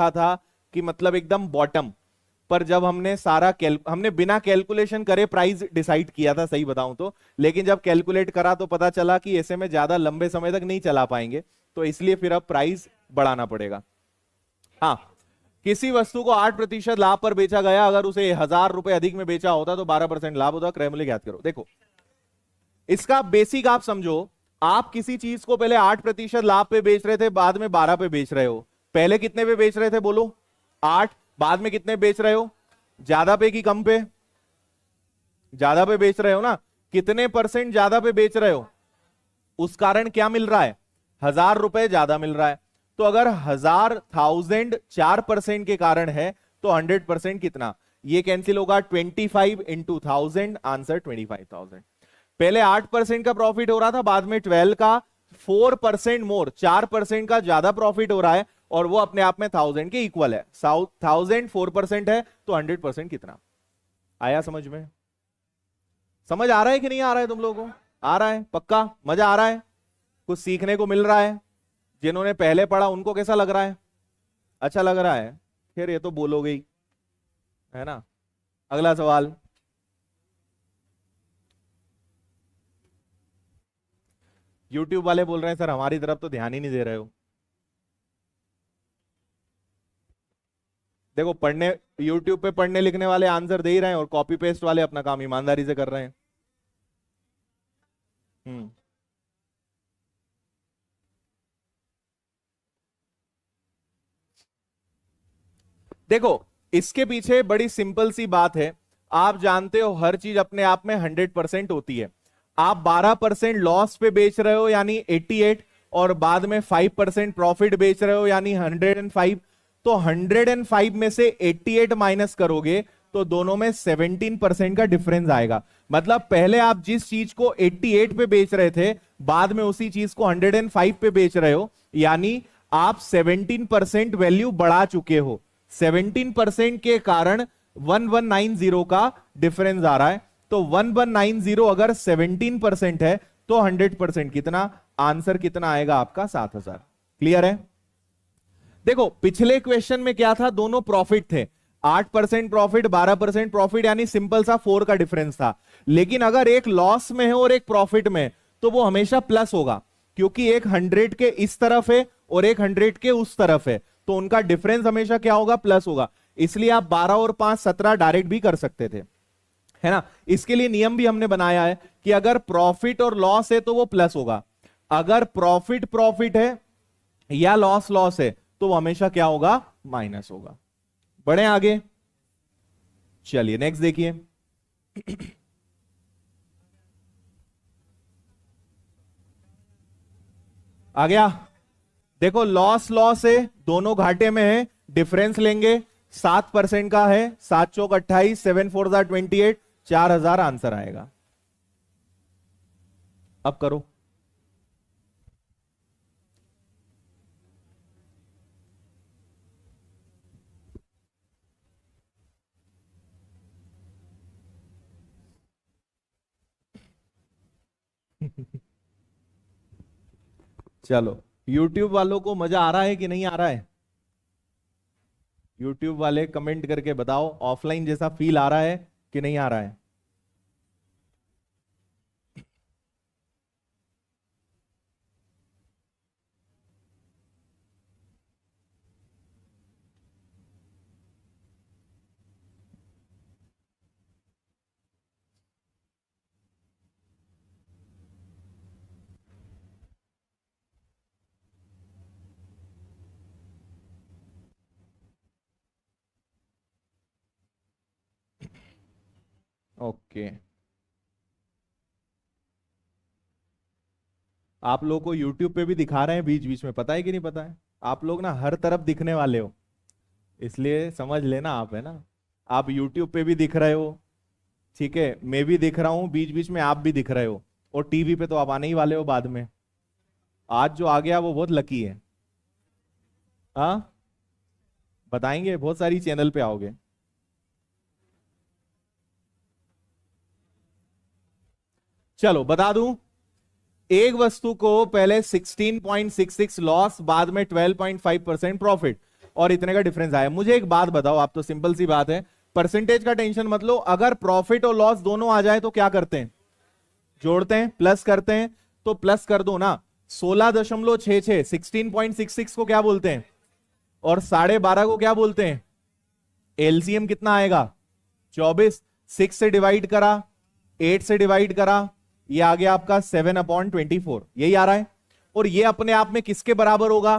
रखा था कि मतलब एकदम बॉटम पर, जब हमने हमने बिना कैलकुलेशन करे प्राइस डिसाइड किया था सही बताऊं तो, लेकिन जब कैलकुलेट करा तो पता चला कि ऐसे में ज्यादा लंबे समय तक नहीं चला पाएंगे, तो इसलिए फिर अब प्राइस बढ़ाना पड़ेगा। हाँ, किसी वस्तु को 8% लाभ पर बेचा गया, अगर उसे 1000 रुपए अधिक में बेचा होता तो 12% लाभ होता। क्रय मूल्य ज्ञात करो। देखो इसका बेसिक आप समझो, आप किसी चीज को पहले 8% लाभ पे बेच रहे थे, बाद में 12 पे बेच रहे हो। पहले कितने पे बेच रहे थे बोलो? 8। बाद में कितने बेच रहे हो? ज्यादा पे कि कम पे? ज्यादा पे बेच रहे हो ना। कितने % ज्यादा पे बेच रहे हो? उस कारण क्या मिल रहा है? 1000 रुपए ज्यादा मिल रहा है। तो अगर 4% के कारण है तो 100% कितना? ये कैंसिल होगा, 25 इंटू 1000, आंसर 25,000। पहले 8% का प्रॉफिट हो रहा था, बाद में 12 का, 4% मोर, 4% का ज्यादा प्रॉफिट हो रहा है, और वो अपने आप में 1000 के इक्वल है। 1000 4% है तो 100% कितना? आया समझ में? समझ आ रहा है कि नहीं आ रहा है तुम लोगों को? आ रहा है पक्का? मजा आ रहा है? कुछ सीखने को मिल रहा है? जिन्होंने पहले पढ़ा उनको कैसा लग रहा है? अच्छा लग रहा है? फिर ये तो बोलोगे ही, है ना। अगला सवाल। YouTube वाले बोल रहे हैं सर हमारी तरफ तो ध्यान ही नहीं दे रहे हो। देखो पढ़ने, YouTube पे पढ़ने लिखने वाले आंसर दे ही रहे हैं, और कॉपी पेस्ट वाले अपना काम ईमानदारी से कर रहे हैं। हम्म देखो इसके पीछे बड़ी सिंपल सी बात है। आप जानते हो हर चीज अपने आप में 100% होती है। आप 12% लॉस पे बेच रहे हो यानी 88, और बाद में 5% प्रॉफिट बेच रहे हो यानी 105। तो 105 में से 88 माइनस करोगे तो दोनों में 17% का डिफरेंस आएगा। मतलब पहले आप जिस चीज को 88 पे बेच रहे थे, बाद में उसी चीज को 105 पे बेच रहे हो, यानी आप 17% वैल्यू बढ़ा चुके हो। 17% के कारण 1190 का डिफरेंस आ रहा है। तो 1190 अगर 17% है तो 100% कितना? आंसर कितना आएगा आपका? 7000। क्लियर है? देखो पिछले क्वेश्चन में क्या था, दोनों प्रॉफिट थे, 8% प्रॉफिट 12% प्रॉफिट, यानी सिंपल सा 4 का डिफरेंस था। लेकिन अगर एक लॉस में है और एक प्रॉफिट में, तो वो हमेशा प्लस होगा, क्योंकि एक 100 के इस तरफ है और एक 100 के उस तरफ है, तो उनका डिफरेंस हमेशा क्या होगा? प्लस होगा। इसलिए आप 12 और 5 17 डायरेक्ट भी कर सकते थे, है ना। इसके लिए नियम भी हमने बनाया है कि अगर प्रॉफिट और लॉस है तो वो प्लस होगा, अगर प्रॉफिट प्रॉफिट है या लॉस लॉस है तो वो हमेशा क्या होगा? माइनस होगा। बढ़े आगे, चलिए नेक्स्ट देखिए। आ गया? देखो लॉस लॉस है, दोनों घाटे में है, डिफरेंस लेंगे, 7% का है, 7 चौक 28, 7 4 28, 4000 आंसर आएगा। अब करो। चलो YouTube वालों को मजा आ रहा है कि नहीं आ रहा है? YouTube वाले कमेंट करके बताओ, ऑफलाइन जैसा फील आ रहा है कि नहीं आ रहा है? ओके, आप लोगों को YouTube पे भी दिखा रहे हैं बीच बीच में, पता है कि नहीं पता है? आप लोग ना हर तरफ दिखने वाले हो, इसलिए समझ लेना आप, है ना। आप YouTube पे भी दिख रहे हो, ठीक है, मैं भी दिख रहा हूं बीच बीच में, आप भी दिख रहे हो, और टीवी पे तो आप आने ही वाले हो बाद में। आज जो आ गया वो बहुत लकी है। हाँ, बताएंगे, बहुत सारी चैनल पे आओगे। चलो बता दूं, एक वस्तु को पहले 16.66 लॉस, बाद में 12.5% प्रॉफिट, और इतने का डिफरेंस आया। मुझे एक बात बताओ, आप तो सिंपल सी बात है, परसेंटेज का टेंशन मत लो, अगर प्रॉफिट और लॉस दोनों आ जाए तो क्या करते हैं, जोड़ते हैं, प्लस करते हैं, तो प्लस कर दो ना। 16.66 16.66 को क्या बोलते हैं, और 12.5 को क्या बोलते हैं, एलसीएम कितना आएगा 24, 6 से डिवाइड करा, 8 से डिवाइड करा, ये आ गया आपका 7/24, यही आ रहा है। और ये अपने आप में किसके बराबर होगा,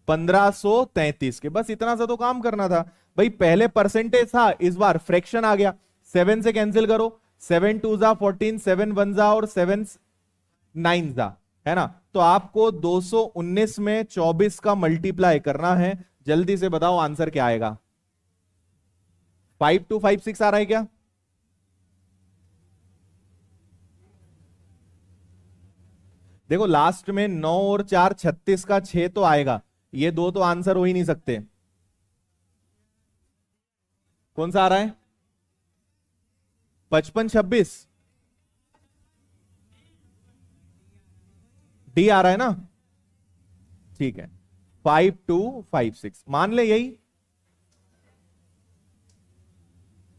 1533 के। बस इतना सा तो काम करना था भाई, पहले परसेंटेज था, इस बार फ्रैक्शन आ गया, 7 से कैंसिल करो, 7 2 जा 14, 7 1 जा और 7 9 जा, है ना। तो आपको 219 में 24 का मल्टीप्लाई करना है। जल्दी से बताओ आंसर क्या आएगा, 5256 आ रहा है क्या, देखो लास्ट में 9 और 4 36 का 6 तो आएगा, ये दो तो आंसर हो ही नहीं सकते। कौन सा आ रहा है, 5526, डी आ रहा है ना, ठीक है, 5256 मान ले यही।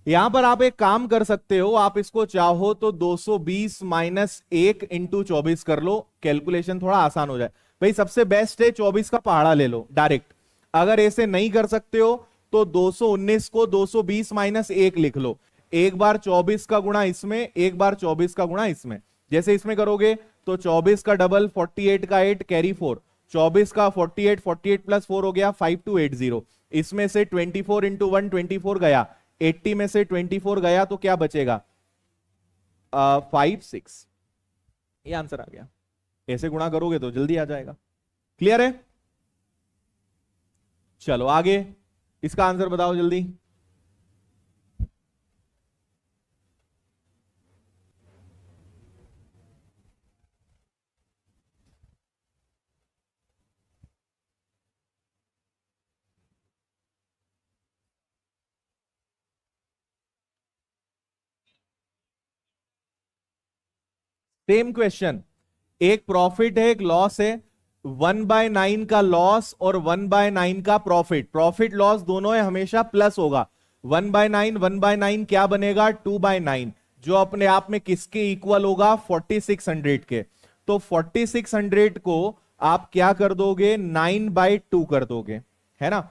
यहां पर आप एक काम कर सकते हो, आप इसको चाहो तो 220 माइनस 1 इंटू 24 कर लो, कैलकुलेशन थोड़ा आसान हो जाए। भाई सबसे बेस्ट है 24 का पहाड़ा ले लो डायरेक्ट। अगर ऐसे नहीं कर सकते हो तो 219 को 220 माइनस 1 लिख लो, एक बार 24 का गुणा इसमें, एक बार 24 का गुणा इसमें। जैसे इसमें करोगे तो 24 का डबल 48 का 8 कैरी 4, 24 का 48, 48 प्लस 4 हो गया 5280। इसमें से 24 इंटू 1 24 गया, 80 में से 24 गया तो क्या बचेगा 56, ये आंसर आ गया। ऐसे गुणा करोगे तो जल्दी आ जाएगा। क्लियर है, चलो आगे इसका आंसर बताओ जल्दी। सेम क्वेश्चन, एक प्रॉफिट है एक लॉस है, 1/9 का लॉस और 1/9 का प्रॉफिट, प्रॉफिट लॉस दोनों है हमेशा प्लस होगा। 1/9 1/9 क्या बनेगा 2/9, जो अपने आप में किसके इक्वल होगा 4600 के। तो 4600 को आप क्या कर दोगे 9/2 कर दोगे, है ना।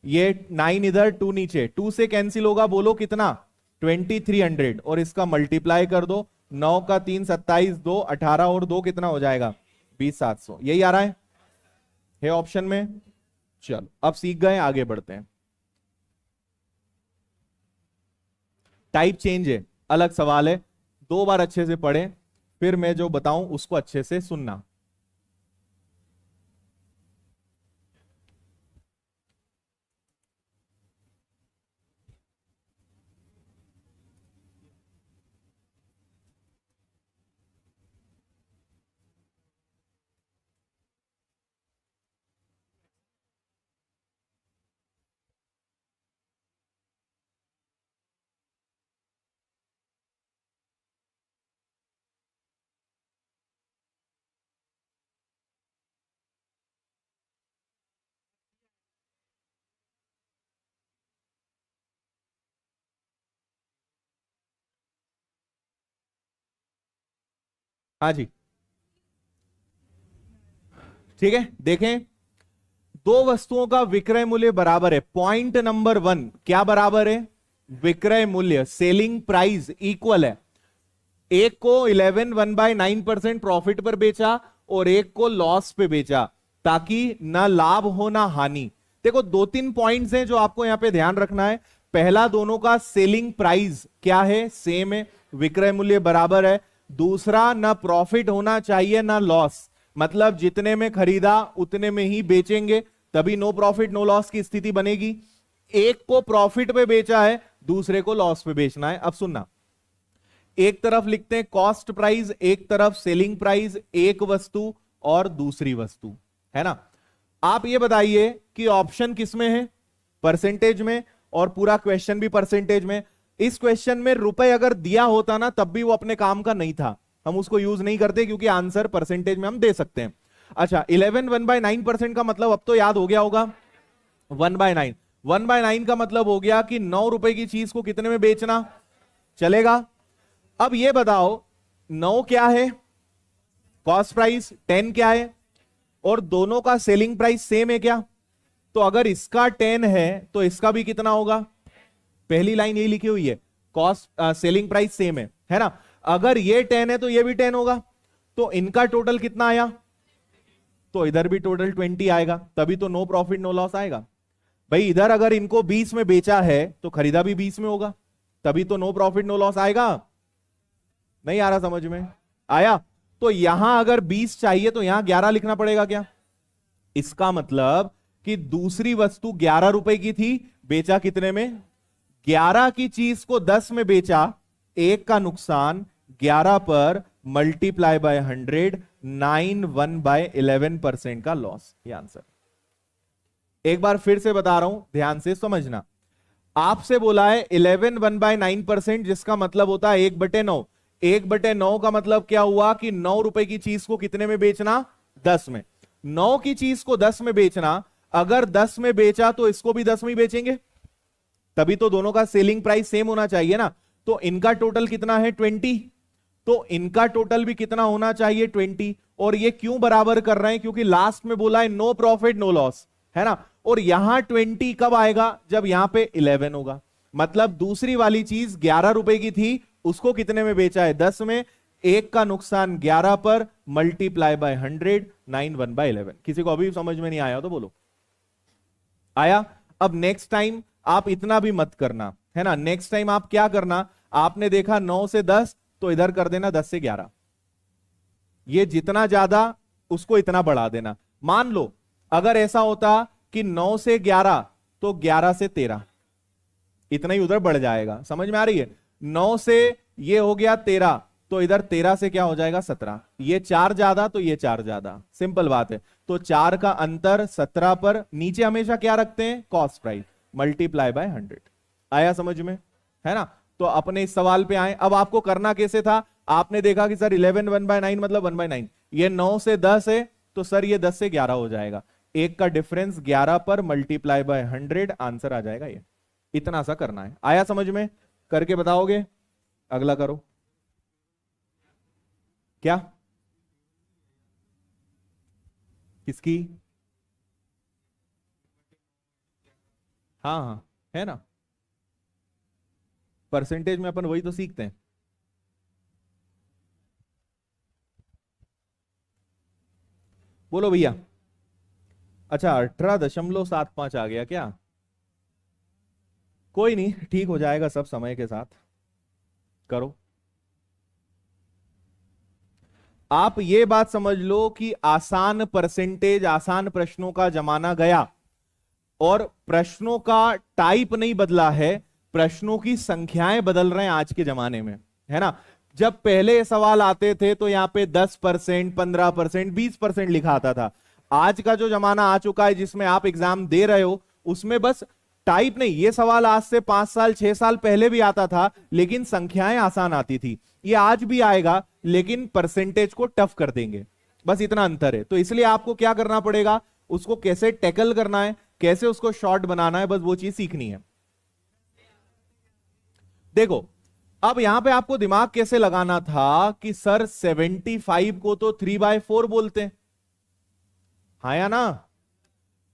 ये 9 इधर 2 नीचे, 2 से कैंसिल होगा, बोलो कितना 2300, और इसका मल्टीप्लाई कर दो, 9 का 3 27, 2 18 और 2 कितना हो जाएगा 20700, यही आ रहा है ऑप्शन में। चलो अब सीख गए, आगे बढ़ते हैं। टाइप चेंज है, अलग सवाल है, 2 बार अच्छे से पढ़े, फिर मैं जो बताऊं उसको अच्छे से सुनना। हाँ जी, ठीक है, देखें, दो वस्तुओं का विक्रय मूल्य बराबर है। पॉइंट नंबर 1 क्या बराबर है, विक्रय मूल्य सेलिंग प्राइस इक्वल है। एक को 11 1/9% प्रॉफिट पर बेचा और एक को लॉस पे बेचा, ताकि ना लाभ हो ना हानि। देखो 2-3 पॉइंट्स हैं जो आपको यहां पे ध्यान रखना है। पहला, दोनों का सेलिंग प्राइस क्या है, सेम है, विक्रय मूल्य बराबर है। दूसरा, ना प्रॉफिट होना चाहिए ना लॉस, मतलब जितने में खरीदा उतने में ही बेचेंगे, तभी नो प्रॉफिट नो लॉस की स्थिति बनेगी। एक को प्रॉफिट पे बेचा है, दूसरे को लॉस पे बेचना है। अब सुनना, एक तरफ लिखते हैं कॉस्ट प्राइस, एक तरफ सेलिंग प्राइस, एक वस्तु और दूसरी वस्तु, है ना। आप ये बताइए कि ऑप्शन किस में है, परसेंटेज में, और पूरा क्वेश्चन भी परसेंटेज में। इस क्वेश्चन में रुपए अगर दिया होता ना तब भी वो अपने काम का नहीं था, हम उसको यूज नहीं करते क्योंकि आंसर परसेंटेज में हम दे सकते हैं। अच्छा, 11 1/9% का मतलब अब तो याद हो गया होगा, 1/9। 1/9 का मतलब हो गया कि 9 रुपए की चीज को कितने में बेचना चलेगा। अब ये बताओ 9 क्या है, कॉस्ट प्राइस, 10 क्या है, और दोनों का सेलिंग प्राइस सेम है क्या? तो अगर इसका 10 है तो इसका भी कितना होगा? पहली लाइन यही लिखी हुई है, कॉस्ट सेलिंग प्राइस सेम है ना। अगर ये 10 है तो ये भी 10 होगा, तो इनका टोटल कितना आया? तो इधर भी टोटल 20 आएगा, तभी तो नो प्रॉफिट नो लॉस आएगा। भाई इधर अगर इनको 20 में बेचा है तो खरीदा भी 20 में होगा, तभी तो नो प्रॉफिट नो लॉस आएगा। नहीं आ रहा समझ में? आया? तो यहां अगर 20 चाहिए तो यहां 11 लिखना पड़ेगा क्या? इसका मतलब कि दूसरी वस्तु 11 रुपए की थी, बेचा कितने में? 11 की चीज को 10 में बेचा, एक का नुकसान 11 पर मल्टीप्लाई बाय 100, 9 1/11% का लॉस। ये आंसर। एक बार फिर से बता रहा हूं, ध्यान से समझना। आपसे बोला है 11 1/9%, जिसका मतलब होता है 1/9। 1/9 का मतलब क्या हुआ कि 9 रुपए की चीज को कितने में बेचना? 10 में। 9 की चीज को 10 में बेचना, अगर 10 में बेचा तो इसको भी 10 में ही बेचेंगे, तभी तो दोनों का सेलिंग प्राइस सेम होना चाहिए ना। तो इनका टोटल कितना है? 20। तो इनका टोटल भी कितना होना चाहिए? 20। और ये क्यों बराबर कर रहे हैं? क्योंकि लास्ट में बोला है नो प्रॉफिट नो लॉस, है ना। और यहां 20 कब आएगा? जब यहां पे 11 होगा। मतलब दूसरी वाली चीज 11 रुपए की थी, उसको कितने में बेचा है? 10 में। एक का नुकसान 11 पर मल्टीप्लाई बाय 100, 9 1/11। किसी को अभी समझ में नहीं आया तो बोलो। आया? अब नेक्स्ट टाइम आप इतना भी मत करना, है ना। नेक्स्ट टाइम आप क्या करना, आपने देखा 9 से 10, तो इधर कर देना 10 से 11। ये जितना ज्यादा उसको इतना बढ़ा देना। मान लो अगर ऐसा होता कि 9 से 11, तो 11 से 13, इतना ही उधर बढ़ जाएगा। समझ में आ रही है? 9 से ये हो गया 13, तो इधर 13 से क्या हो जाएगा? 17। ये 4 ज्यादा तो ये 4 ज्यादा, सिंपल बात है। तो 4 का अंतर 17 पर, नीचे हमेशा क्या रखते हैं? Cost price multiply by 100। आया समझ में? है ना। तो अपने इस सवाल पे आए। अब आपको करना कैसे था? आपने देखा कि सर 11 1/9 मतलब 1/9, ये 9 से 10 है, तो सर ये 10 से 11 हो जाएगा। एक का डिफरेंस 11 पर मल्टीप्लाई बाय 100, आंसर आ जाएगा ये। इतना सा करना है। आया समझ में? करके बताओगे? अगला करो। क्या? किसकी? हाँ हाँ, है ना। परसेंटेज में अपन वही तो सीखते हैं। बोलो भैया। अच्छा 18.75 आ गया क्या? कोई नहीं, ठीक हो जाएगा सब समय के साथ। करो। आप ये बात समझ लो कि आसान परसेंटेज, आसान प्रश्नों का जमाना गया, और प्रश्नों का टाइप नहीं बदला है, प्रश्नों की संख्याएं बदल रहे हैं आज के जमाने में, है ना। जब पहले सवाल आते थे तो यहां पे 10%, 15%, 20% लिखा आता था। आज का जो जमाना आ चुका है जिसमें आप एग्जाम दे रहे हो, उसमें बस टाइप नहीं, ये सवाल आज से 5 साल 6 साल पहले भी आता था, लेकिन संख्याएं आसान आती थी। ये आज भी आएगा, लेकिन परसेंटेज को टफ कर देंगे, बस इतना अंतर है। तो इसलिए आपको क्या करना पड़ेगा, उसको कैसे टैकल करना है, कैसे उसको शॉर्ट बनाना है, बस वो चीज सीखनी है। देखो अब यहां पे आपको दिमाग कैसे लगाना था कि सर 75 को तो 3/4 बोलते हैं, हाँ या ना।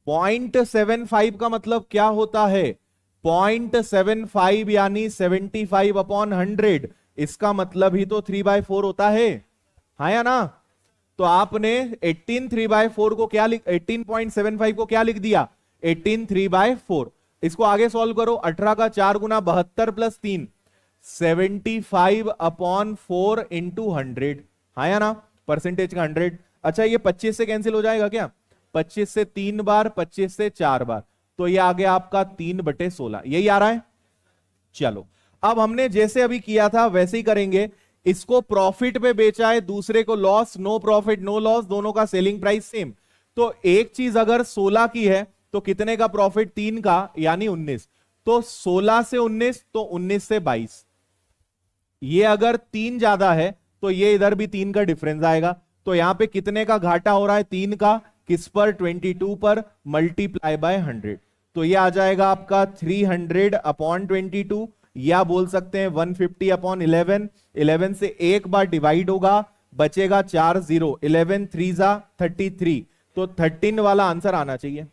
0.75 का मतलब क्या होता है? 0.75 यानी 75/100, इसका मतलब ही तो 3/4 होता है, हाँ या ना। तो आपने 18 3/4 को क्या लिख, 18.75 को क्या लिख दिया? 18 3/4। इसको आगे सॉल्व करो। 18 का 4 गुना 72 प्लस 3, 75/4 इंटू 100, हाँ या ना। परसेंटेज का 100। अच्छा ये 25 से कैंसिल हो जाएगा क्या? 25 से 3 बार, 25 से 4 बार, तो ये आ गया आपका 3/16। यही आ रहा है। चलो अब हमने जैसे अभी किया था वैसे ही करेंगे। इसको प्रॉफिट पे बेचा है, दूसरे को loss, no profit no loss, दोनों का सेलिंग प्राइस सेम। तो एक चीज अगर 16 की है तो कितने का प्रॉफिट? 3 का, यानी 19। तो 16 से 19, तो 19 से 22। ये अगर 3 ज्यादा है तो ये इधर भी 3 का डिफरेंस आएगा। तो यहां पे कितने का घाटा हो रहा है? 3 का। किस पर? 22 पर मल्टीप्लाई बाय 100। तो ये आ जाएगा आपका 300/22, या बोल सकते हैं 150/11। 11 से एक बार डिवाइड होगा, बचेगा 4 0। 11 3 जा 33, तो 13 वाला आंसर आना चाहिए।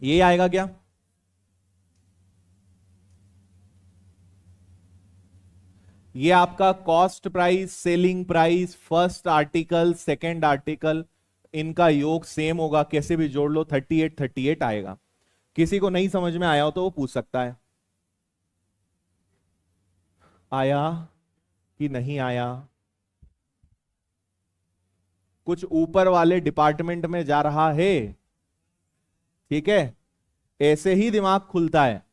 ये आएगा क्या? ये आपका cost price, selling price, first article, second article, इनका योग सेम होगा, कैसे भी जोड़ लो 38 आएगा। किसी को नहीं समझ में आया हो तो वो पूछ सकता है, आया कि नहीं आया। कुछ ऊपर वाले डिपार्टमेंट में जा रहा है, ठीक है, ऐसे ही दिमाग खुलता है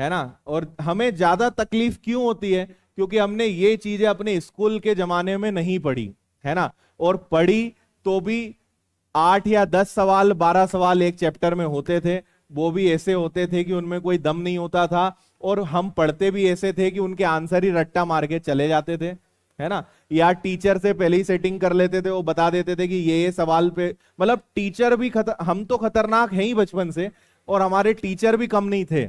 ना। और हमें ज्यादा तकलीफ क्यों होती है? क्योंकि हमने ये चीजें अपने स्कूल के जमाने में नहीं पढ़ी, है ना। और पढ़ी तो भी 8 या 10 सवाल, 12 सवाल एक चैप्टर में होते थे, वो भी ऐसे होते थे कि उनमें कोई दम नहीं होता था। और हम पढ़ते भी ऐसे थे कि उनके आंसर ही रट्टा मार के चले जाते थे, है ना। या टीचर से पहले ही सेटिंग कर लेते थे, वो बता देते थे कि ये सवाल पे, मतलब टीचर भी हम तो खतरनाक हैं ही बचपन से, और हमारे टीचर भी कम नहीं थे।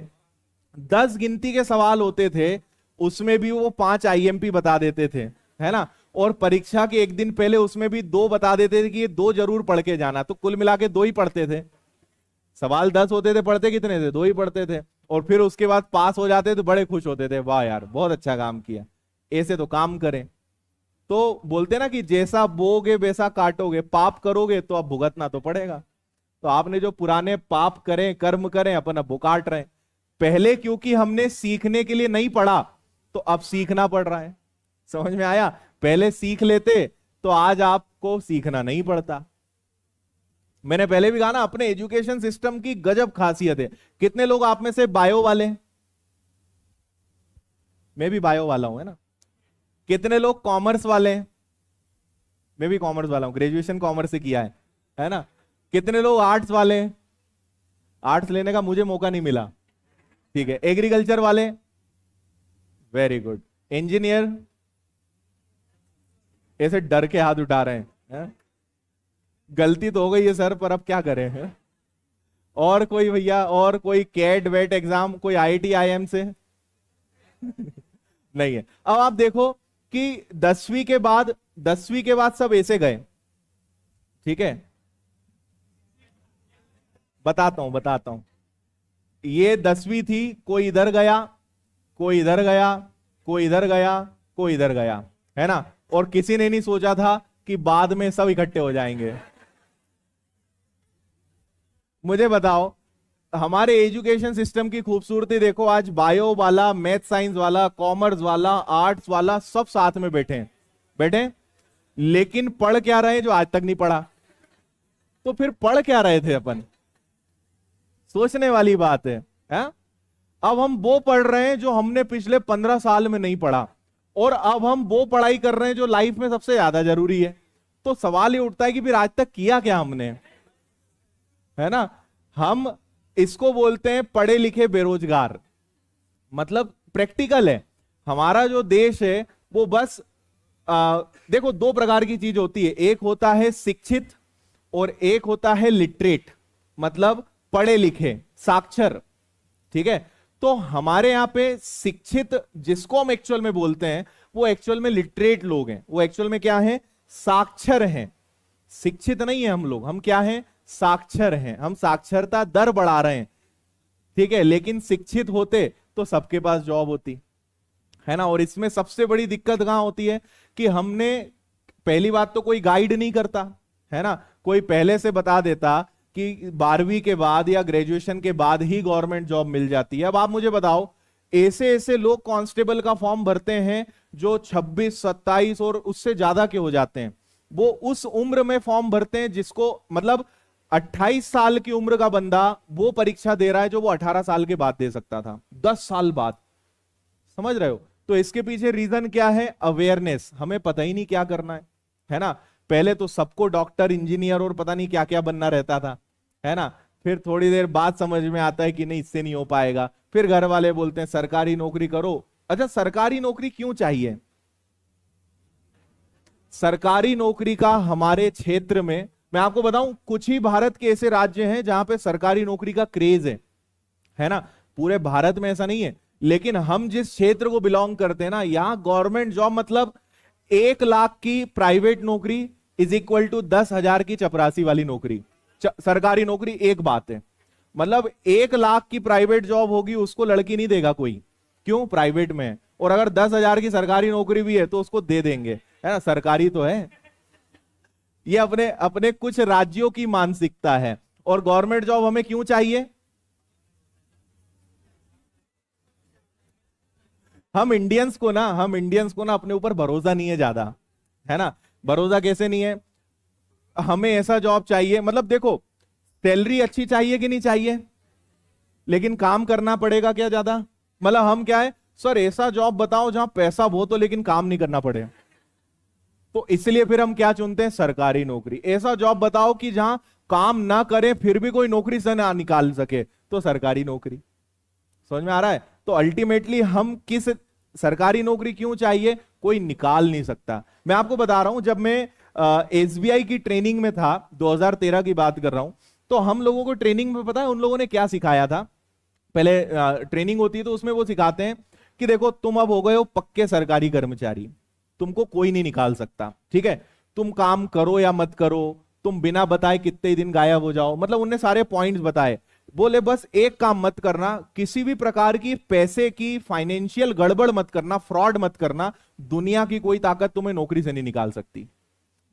10 गिनती के सवाल होते थे, उसमें भी वो 5 आईएमपी बता देते थे, है ना। और परीक्षा के एक दिन पहले उसमें भी 2 बता देते थे कि ये 2 जरूर पढ़ के जाना, तो कुल मिला के 2 ही पढ़ते थे। सवाल 10 होते थे, पढ़ते कितने थे? 2 ही पढ़ते थे। और फिर उसके बाद पास हो जाते तो बड़े खुश होते थे, वाह यार बहुत अच्छा काम किया, ऐसे तो काम करें। तो बोलते ना कि जैसा बोगे वैसा काटोगे, पाप करोगे तो अब भुगतना तो पड़ेगा। तो आपने जो पुराने पाप करें, कर्म करें, अपन अब वो काट रहे हैं। पहले क्योंकि हमने सीखने के लिए नहीं पढ़ा, तो अब सीखना पड़ रहा है। समझ में आया? पहले सीख लेते तो आज आपको सीखना नहीं पड़ता। मैंने पहले भी कहा ना, अपने एजुकेशन सिस्टम की गजब खासियत है। कितने लोग आप में से बायो वाले हैं? मैं भी बायो वाला हूं, है ना। कितने लोग कॉमर्स वाले हैं? मैं भी कॉमर्स वाला हूं, ग्रेजुएशन कॉमर्स से किया है ना। कितने लोग आर्ट्स वाले हैं? आर्ट्स लेने का मुझे मौका नहीं मिला, ठीक है। एग्रीकल्चर वाले? Very good. इंजीनियर? ऐसे डर के हाथ उठा रहे हैं। गलती तो हो गई है सर, पर अब क्या करें, है? और कोई भैया, और कोई कैट वेट एग्जाम, कोई आईआईटी आईएम से? नहीं है। अब आप देखो कि 10वीं के बाद सब ऐसे गए, ठीक है। बताता हूं। ये 10वीं थी, कोई इधर गया, कोई इधर गया, कोई इधर गया, कोई इधर गया, है ना। और किसी ने नहीं सोचा था कि बाद में सब इकट्ठे हो जाएंगे। मुझे बताओ, हमारे एजुकेशन सिस्टम की खूबसूरती देखो। आज बायो वाला, मैथ साइंस वाला, कॉमर्स वाला, आर्ट्स वाला सब साथ में बैठे, लेकिन पढ़ क्या रहे जो आज तक नहीं पढ़ा? तो फिर पढ़ क्या रहे थे अपन? सोचने वाली बात है। अब हम वो पढ़ रहे हैं जो हमने पिछले 15 साल में नहीं पढ़ा, और अब हम वो पढ़ाई कर रहे हैं जो लाइफ में सबसे ज्यादा जरूरी है। तो सवाल ये उठता है कि फिर आज तक किया क्या हमने, है ना। हम इसको बोलते हैं पढ़े लिखे बेरोजगार। मतलब प्रैक्टिकल है। हमारा जो देश है वो बस देखो, 2 प्रकार की चीज होती है। एक होता है शिक्षित और एक होता है लिटरेट, मतलब पढ़े लिखे, साक्षर, ठीक है। तो हमारे यहां पे शिक्षित जिसको हम एक्चुअल में बोलते हैं, वो एक्चुअल में लिटरेट लोग हैं। वो एक्चुअल में क्या है? साक्षर हैं। शिक्षित नहीं है हम लोग, हम क्या हैं? साक्षर हैं। हम साक्षरता दर बढ़ा रहे हैं, ठीक है। लेकिन शिक्षित होते तो सबके पास जॉब होती, है ना। और इसमें सबसे बड़ी दिक्कत कहां होती है कि हमने, पहली बात तो कोई गाइड नहीं करता, है ना। कोई पहले से बता देता कि 12वीं के बाद या ग्रेजुएशन के बाद ही गवर्नमेंट जॉब मिल जाती है। अब आप मुझे बताओ, ऐसे लोग कांस्टेबल का फॉर्म भरते हैं जो 26, 27 और उससे ज्यादा के हो जाते हैं। वो उस उम्र में फॉर्म भरते हैं जिसको, मतलब 28 साल की उम्र का बंदा वो परीक्षा दे रहा है जो वो 18 साल के बाद दे सकता था, 10 साल बाद। समझ रहे हो? तो इसके पीछे रीजन क्या है? अवेयरनेस। हमें पता ही नहीं क्या करना है ना। पहले तो सबको डॉक्टर, इंजीनियर और पता नहीं क्या क्या बनना रहता था, है ना। फिर थोड़ी देर बाद समझ में आता है कि नहीं, इससे नहीं हो पाएगा। फिर घर वाले बोलते हैं सरकारी नौकरी करो। अच्छा, सरकारी नौकरी क्यों चाहिए? सरकारी नौकरी का हमारे क्षेत्र में, मैं आपको बताऊं, कुछ ही भारत के ऐसे राज्य हैं जहां पे सरकारी नौकरी का क्रेज है। है ना, पूरे भारत में ऐसा नहीं है, लेकिन हम जिस क्षेत्र को बिलोंग करते हैं ना, यहां गवर्नमेंट जॉब मतलब 1 लाख की प्राइवेट नौकरी इज इक्वल टू 10,000 की चपरासी वाली नौकरी। सरकारी नौकरी एक बात है, मतलब 1 लाख की प्राइवेट जॉब होगी उसको लड़की नहीं देगा कोई, क्यों, प्राइवेट में है। और अगर 10,000 की सरकारी नौकरी भी है तो उसको दे देंगे, है ना, सरकारी तो है। ये अपने अपने कुछ राज्यों की मानसिकता है। और गवर्नमेंट जॉब हमें क्यों चाहिए? हम इंडियंस को ना अपने ऊपर भरोसा नहीं है ज्यादा, है ना। भरोसा कैसे नहीं है? हमें ऐसा जॉब चाहिए, मतलब देखो, सैलरी अच्छी चाहिए कि नहीं चाहिए, लेकिन काम करना पड़ेगा क्या ज्यादा? मतलब हम क्या है, सर ऐसा जॉब बताओ जहां पैसा बहुत हो लेकिन काम नहीं करना पड़े, तो इसलिए फिर हम क्या चुनते हैं, सरकारी नौकरी। ऐसा जॉब बताओ कि जहां काम ना करे फिर भी कोई नौकरी से ना निकाल सके, तो सरकारी नौकरी। समझ में आ रहा है? तो अल्टीमेटली हम किस, सरकारी नौकरी क्यों चाहिए, कोई निकाल नहीं सकता। मैं आपको बता रहा हूं, जब मैं एसबीआई की ट्रेनिंग में था, 2013 की बात कर रहा हूं, तो हम लोगों को ट्रेनिंग में पता है उन लोगों ने क्या सिखाया था? पहले ट्रेनिंग होती है तो उसमें वो सिखाते हैं कि देखो तुम अब हो गए हो पक्के सरकारी कर्मचारी, तुमको कोई नहीं निकाल सकता, ठीक है, तुम काम करो या मत करो, तुम बिना बताए कितने ही दिन गायब हो जाओ, मतलब उनने सारे पॉइंट्स बताए। बोले बस एक काम मत करना, किसी भी प्रकार की पैसे की फाइनेंशियल गड़बड़ मत करना, फ्रॉड मत करना, दुनिया की कोई ताकत तुम्हें नौकरी से नहीं निकाल सकती।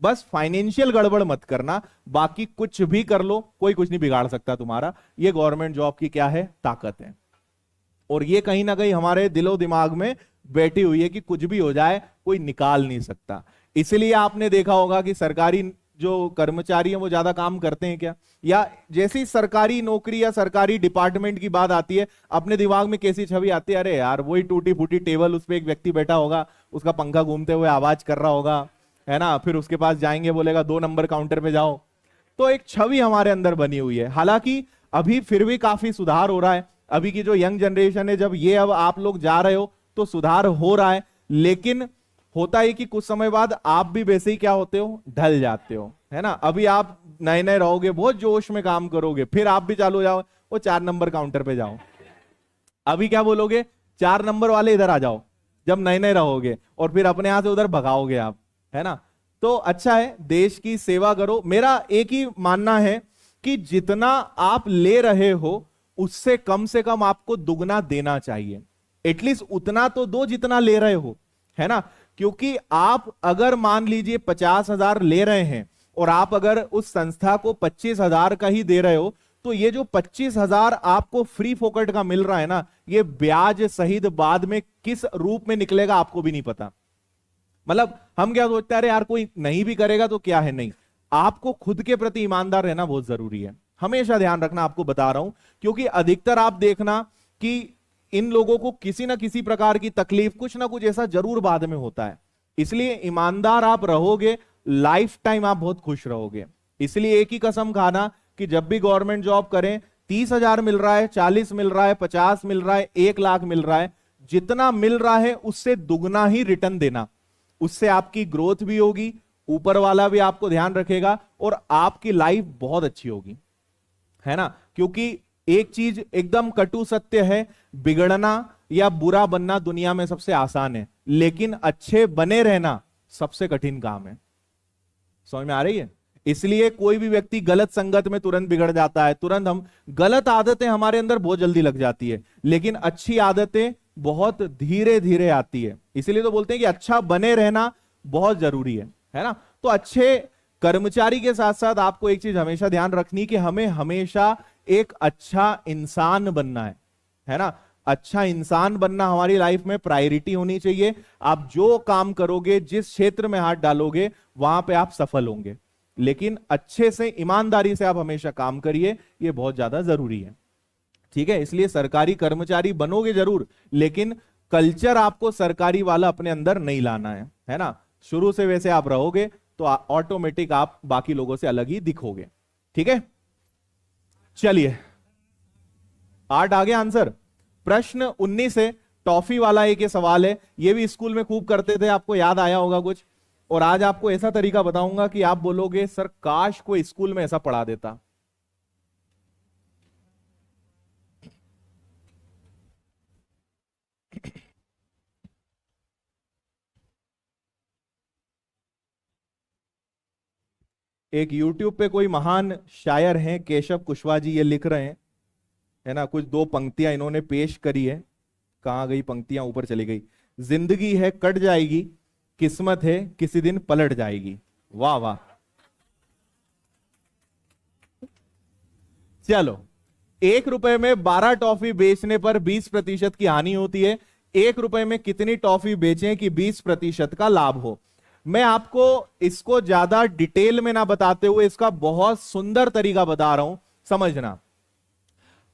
बस फाइनेंशियल गड़बड़ मत करना, बाकी कुछ भी कर लो, कोई कुछ नहीं बिगाड़ सकता तुम्हारा। ये गवर्नमेंट जॉब की क्या है, ताकत है। और ये कहीं ना कहीं हमारे दिलो दिमाग में बैठी हुई है कि कुछ भी हो जाए कोई निकाल नहीं सकता। इसलिए आपने देखा होगा कि सरकारी जो कर्मचारी हैं वो ज्यादा काम करते हैं क्या, या जैसी सरकारी नौकरी या सरकारी डिपार्टमेंट की बात आती है अपने दिमाग में कैसी छवि आती है, अरे यार वही टूटी फूटी टेबल, उस पर एक व्यक्ति बैठा होगा, उसका पंखा घूमते हुए आवाज कर रहा होगा, है ना, फिर उसके पास जाएंगे बोलेगा 2 नंबर काउंटर पे जाओ। तो एक छवि हमारे अंदर बनी हुई है। हालांकि अभी फिर भी काफी सुधार हो रहा है, अभी की जो यंग जनरेशन है, जब ये अब आप लोग जा रहे हो तो सुधार हो रहा है, लेकिन होता है कि कुछ समय बाद आप भी वैसे ही क्या होते हो, ढल जाते हो, है ना। अभी आप नए नए रहोगे, बहुत जोश में काम करोगे, फिर आप भी चालू हो जाओ, वो 4 नंबर काउंटर पे जाओ। अभी क्या बोलोगे, 4 नंबर वाले इधर आ जाओ, जब नए नए रहोगे, और फिर अपने यहां से उधर भगाओगे आप, है ना। तो अच्छा है, देश की सेवा करो। मेरा एक ही मानना है कि जितना आप ले रहे हो उससे कम से कम आपको दुगना देना चाहिए, एटलीस्ट उतना तो दो जितना ले रहे हो, है ना। क्योंकि आप अगर मान लीजिए 50,000 ले रहे हैं और आप अगर उस संस्था को 25,000 का ही दे रहे हो, तो ये जो 25,000 आपको फ्री फोकट का मिल रहा है ना, ये ब्याज सहित बाद में किस रूप में निकलेगा आपको भी नहीं पता। मतलब हम क्या सोचते हैं, अरे यार कोई नहीं भी करेगा तो क्या है, नहीं, आपको खुद के प्रति ईमानदार रहना बहुत जरूरी है, हमेशा ध्यान रखना, आपको बता रहा हूं। क्योंकि अधिकतर आप देखना कि इन लोगों को किसी ना किसी प्रकार की तकलीफ, कुछ ना कुछ ऐसा जरूर बाद में होता है। इसलिए ईमानदार आप रहोगे, लाइफ टाइम आप बहुत खुश रहोगे। इसलिए एक ही कसम खाना कि जब भी गवर्नमेंट जॉब करें, 30,000 मिल रहा है, 40 मिल रहा है, 50 मिल रहा है, 1 लाख मिल रहा है, जितना मिल रहा है उससे दुगना ही रिटर्न देना। उससे आपकी ग्रोथ भी होगी, ऊपर वाला भी आपको ध्यान रखेगा, और आपकी लाइफ बहुत अच्छी होगी, है ना। क्योंकि एक चीज एकदम कटु सत्य है, बिगड़ना या बुरा बनना दुनिया में सबसे आसान है, लेकिन अच्छे बने रहना सबसे कठिन काम है। समझ में आ रही है? इसलिए कोई भी व्यक्ति गलत संगत में तुरंत बिगड़ जाता है, तुरंत हम गलत आदतें हमारे अंदर बहुत जल्दी लग जाती है, लेकिन अच्छी आदतें बहुत धीरे धीरे आती है। इसीलिए तो बोलते हैं कि अच्छा बने रहना बहुत जरूरी है ना। तो अच्छे कर्मचारी के साथ साथ आपको एक चीज हमेशा ध्यान रखनी कि हमें हमेशा एक अच्छा इंसान बनना है ना। अच्छा इंसान बनना हमारी लाइफ में प्रायोरिटी होनी चाहिए। आप जो काम करोगे, जिस क्षेत्र में हाथ डालोगे, वहां पे आप सफल होंगे, लेकिन अच्छे से ईमानदारी से आप हमेशा काम करिए, ये बहुत ज्यादा जरूरी है, ठीक है। इसलिए सरकारी कर्मचारी बनोगे जरूर, लेकिन कल्चर आपको सरकारी वाला अपने अंदर नहीं लाना है ना। शुरू से वैसे आप रहोगे तो ऑटोमेटिक आप बाकी लोगों से अलग ही दिखोगे, ठीक है। चलिए 8 आ गया आंसर। प्रश्न 19 से टॉफी वाला एक सवाल है, ये भी स्कूल में खूब करते थे, आपको याद आया होगा कुछ। और आज आपको ऐसा तरीका बताऊंगा कि आप बोलोगे सर काश कोई स्कूल में ऐसा पढ़ा देता। एक YouTube पे कोई महान शायर हैं केशव कुशवाहा जी, ये लिख रहे हैं, है ना, कुछ दो पंक्तियां इन्होंने पेश करी है। कहां गई पंक्तियां, ऊपर चली गई। जिंदगी है कट जाएगी, किस्मत है किसी दिन पलट जाएगी। वाह वाह। चलो, 1 रुपए में 12 टॉफी बेचने पर 20% की हानि होती है। 1 रुपए में कितनी टॉफी बेचें कि 20% का लाभ हो? मैं आपको इसको ज्यादा डिटेल में ना बताते हुए इसका बहुत सुंदर तरीका बता रहा हूं, समझना।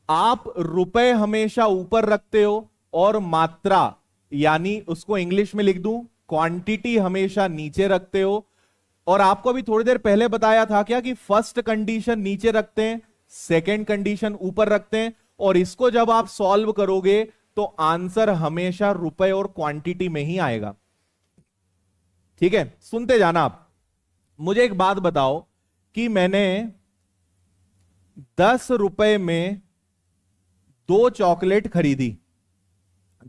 आप रुपए हमेशा ऊपर रखते हो और मात्रा, यानी उसको इंग्लिश में लिख दूं, क्वांटिटी हमेशा नीचे रखते हो। और आपको भी थोड़ी देर पहले बताया था क्या कि फर्स्ट कंडीशन नीचे रखते हैं, सेकंड कंडीशन ऊपर रखते हैं। और इसको जब आप सॉल्व करोगे तो आंसर हमेशा रुपए और क्वांटिटी में ही आएगा। ठीक है, सुनते जाना आप। मुझे एक बात बताओ कि मैंने 10 रुपए में 2 चॉकलेट खरीदी।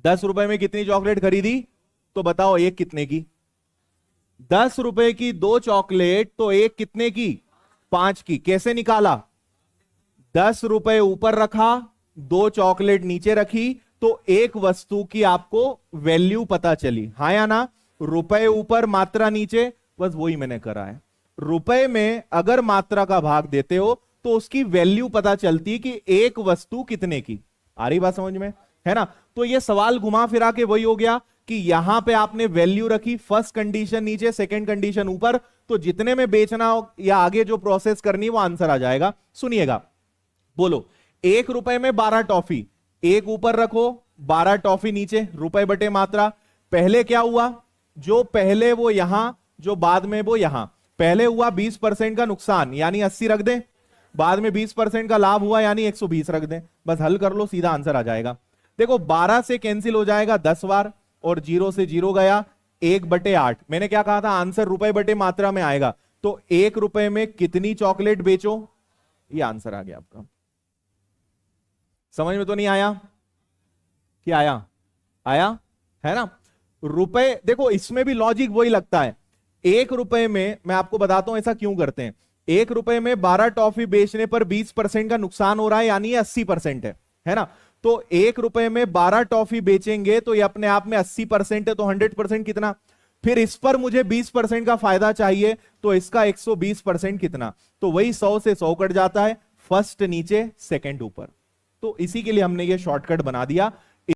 10 रुपए में कितनी चॉकलेट खरीदी? तो बताओ एक कितने की? 10 रुपए की 2 चॉकलेट, तो एक कितने की? 5 की। कैसे निकाला? 10 रुपए ऊपर रखा, 2 चॉकलेट नीचे रखी, तो एक वस्तु की आपको वैल्यू पता चली, हाँ या ना? रुपए ऊपर मात्रा नीचे, बस वही मैंने करा है। रुपए में अगर मात्रा का भाग देते हो तो उसकी वैल्यू पता चलती है कि एक वस्तु कितने की। आ रही बात समझ में, है ना? तो ये सवाल घुमा फिरा के वही हो गया कि यहां पे आपने वैल्यू रखी, फर्स्ट कंडीशन नीचे, सेकंड कंडीशन ऊपर, तो जितने में बेचना हो या आगे जो प्रोसेस करनी वो आंसर आ जाएगा। सुनिएगा, बोलो 1 रुपए में 12 टॉफी, एक ऊपर रखो, 12 टॉफी नीचे, रुपए बटे मात्रा। पहले क्या हुआ? जो पहले वो यहां, जो बाद में वो यहां। पहले हुआ 20% का नुकसान, यानी 80 रख दें। बाद में 20% का लाभ हुआ, यानी 120 रख दें। बस हल कर लो, सीधा आंसर आ जाएगा। देखो 12 से कैंसिल हो जाएगा 10 बार, और 0 से 0 गया, 1/8। मैंने क्या कहा था? आंसर रुपए बटे मात्रा में आएगा। तो 1 रुपए में कितनी चॉकलेट बेचो, ये आंसर आ गया आपका। समझ में तो नहीं आया? क्या आया? आया है ना? रुपए, देखो इसमें भी लॉजिक वही लगता है। 1 रुपए में, मैं आपको बताता हूं ऐसा क्यों करते हैं। 1 रुपए में 12 टॉफी बेचने पर 20% का नुकसान हो रहा है, यानी ये 80% है ना? तो 1 रुपए में 12 टॉफी बेचेंगे तो ये अपने आप में 80% है, तो 100% कितना? फिर इस पर मुझे 20% का फायदा चाहिए, तो इसका 120% कितना? तो वही 100 से 100 कट जाता है, फर्स्ट नीचे सेकंड ऊपर। तो इसी के लिए हमने ये शॉर्टकट बना दिया